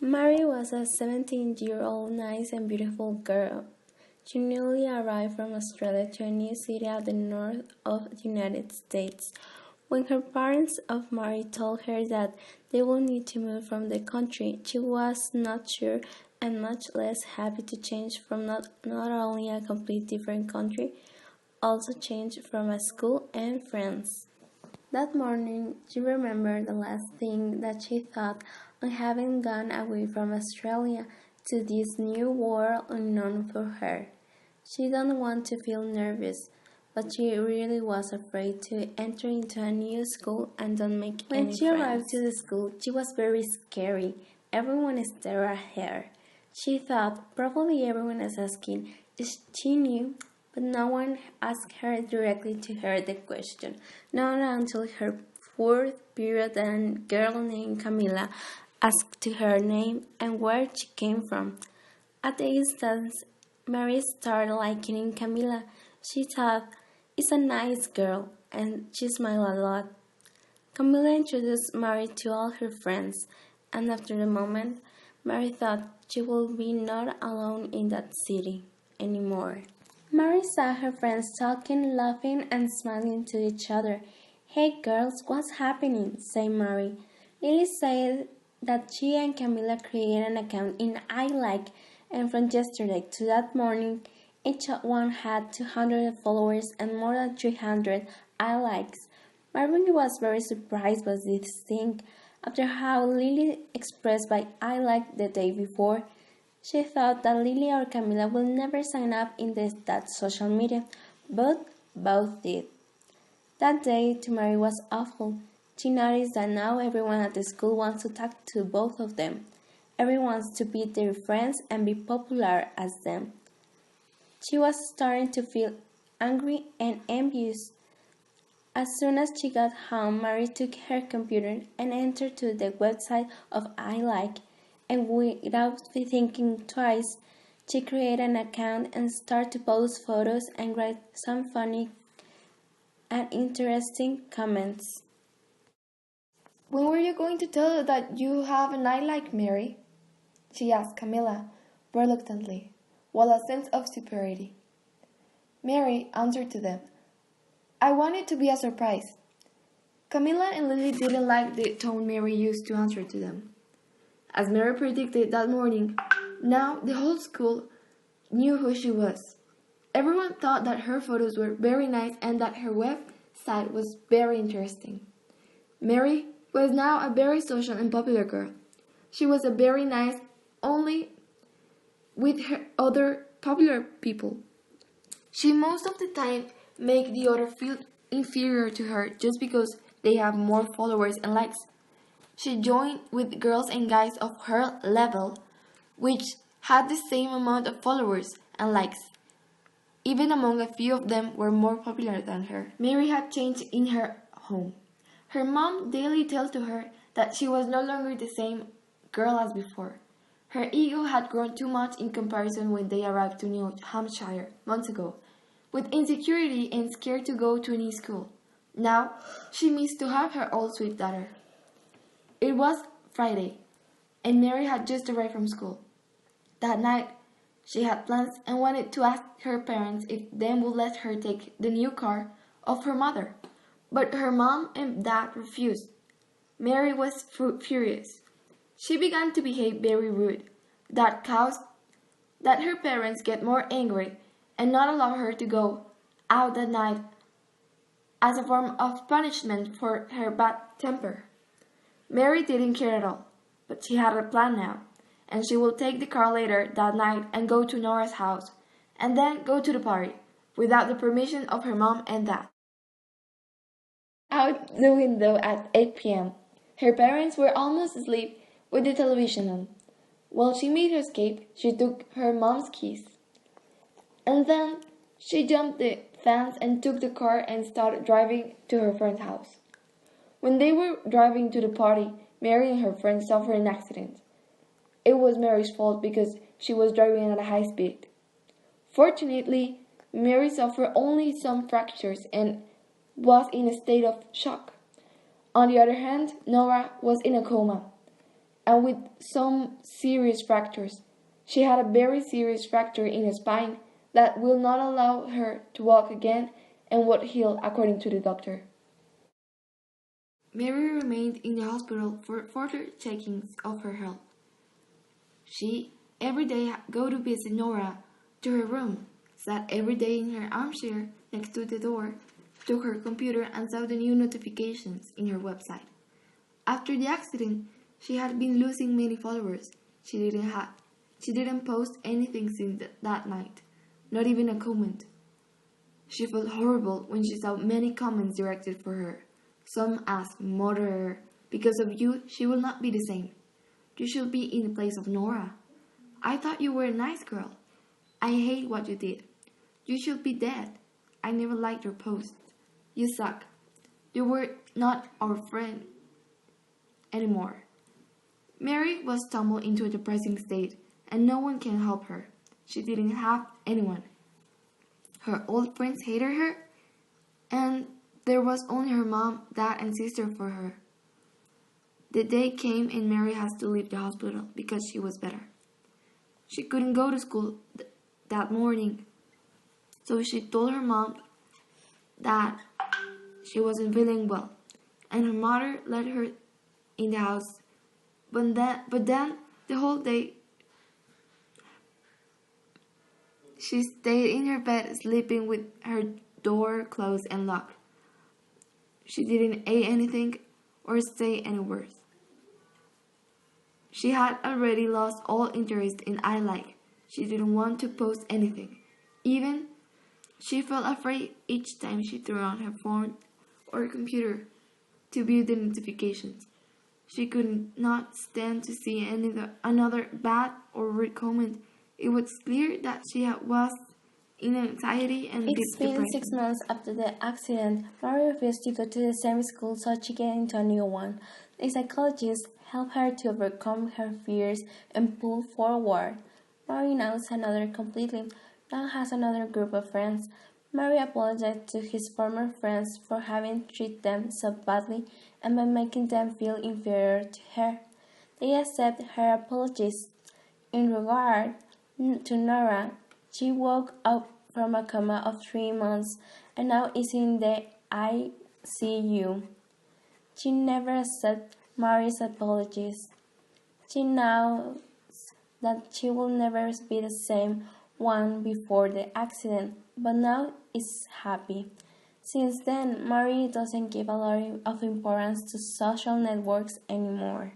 Mary was a 17-year-old nice and beautiful girl. She newly arrived from Australia to a new city at the north of the United States. When her parents of Mary told her that they would need to move from the country, she was not sure and much less happy to change from not only a complete different country, also change from a school and friends. That morning, she remembered the last thing that she thought on having gone away from Australia to this new world unknown for her. She didn't want to feel nervous, but she really was afraid to enter into a new school and don't make any friends. When she arrived to the school, she was very scary. Everyone stared at her. She thought probably everyone was asking if she knew, but no one asked her directly to her the question. Not until her fourth period, a girl named Camila asked her name and where she came from. At the instant, Mary started liking Camila. She thought, "It's a nice girl," and she smiled a lot. Camila introduced Mary to all her friends, and after the moment, Mary thought she would be not alone in that city anymore. Mary saw her friends talking, laughing, and smiling to each other. "Hey girls, what's happening?" said Mary. Lily said that she and Camila created an account in iLike, and from yesterday to that morning, each one had 200 followers and more than 300 iLikes. Mary was very surprised by this thing. After how Lily expressed by iLike the day before, she thought that Lily or Camila would never sign up in that social media, but both did. That day to Mary was awful. She noticed that now everyone at the school wants to talk to both of them. Everyone wants to be their friends and be popular as them. She was starting to feel angry and envious. As soon as she got home, Mary took her computer and entered to the website of iLike, and without thinking twice, she created an account and started to post photos and write some funny and interesting comments. "When were you going to tell her that you have an iLike, Mary?" she asked Camilla, reluctantly, while a sense of superiority. Mary answered to them, "I want it to be a surprise." Camilla and Lily didn't like the tone Mary used to answer to them. As Mary predicted that morning, now the whole school knew who she was. Everyone thought that her photos were very nice and that her website was very interesting. Mary was now a very social and popular girl. She was a very nice only with her other popular people. She most of the time made the other feel inferior to her just because they have more followers and likes. She joined with girls and guys of her level, which had the same amount of followers and likes. Even among a few of them were more popular than her. Mary had changed in her home. Her mom daily tells to her that she was no longer the same girl as before. Her ego had grown too much in comparison when they arrived to New Hampshire months ago, with insecurity and scared to go to a new school. Now, she missed to have her old sweet daughter. It was Friday, and Mary had just arrived from school. That night, she had plans and wanted to ask her parents if they would let her take the new car of her mother. But her mom and dad refused. Mary was furious. She began to behave very rude. That caused that her parents get more angry and not allow her to go out that night as a form of punishment for her bad temper. Mary didn't care at all, but she had a plan now, and she will take the car later that night and go to Nora's house, and then go to the party, without the permission of her mom and dad. Out the window at 8 p.m. Her parents were almost asleep with the television on. While she made her escape, she took her mom's keys. And then she jumped the fence and took the car and started driving to her friend's house. When they were driving to the party, Mary and her friend suffered an accident. It was Mary's fault because she was driving at a high speed. Fortunately, Mary suffered only some fractures and was in a state of shock. On the other hand, Nora was in a coma. and with some serious fractures. She had a very serious fracture in her spine that will not allow her to walk again and would heal according to the doctor. Mary remained in the hospital for further checkings of her health. She every day go to visit Nora to her room, sat every day in her armchair next to the door, took her computer and saw the new notifications in her website. After the accident, she had been losing many followers. She didn't post anything since that night, not even a comment. She felt horrible when she saw many comments directed for her. Some asked, "Murder her. Because of you, she will not be the same. You should be in the place of Nora. I thought you were a nice girl. I hate what you did. You should be dead. I never liked your post. You suck. You were not our friend anymore." Mary was tumbled into a depressing state, and no one can help her. She didn't have anyone. Her old friends hated her, and there was only her mom, dad, and sister for her. The day came and Mary has to leave the hospital because she was better. She couldn't go to school that morning, so she told her mom that she wasn't feeling well, and her mother let her in the house. But then the whole day she stayed in her bed sleeping with her door closed and locked. She didn't eat anything or say any words. She had already lost all interest in iLike. She didn't want to post anything. Even she felt afraid each time she threw on her phone or computer to view the notifications. She could not stand to see another bad or rude comment. It was clear that she was in anxiety and deep It's been depression. 6 months after the accident. Mary refused to go to the same school, so she get into a new one. The psychologist helped her to overcome her fears and pull forward. Mary now is another completely. Now has another group of friends. Mary apologized to his former friends for having treated them so badly and by making them feel inferior to her. They accept her apologies. In regard to Nora, she woke up from a coma of 3 months and now is in the ICU. She never accepted Mary's apologies. She knows that she will never be the same one before the accident, but now is happy. Since then, Mary doesn't give a lot of importance to social networks anymore.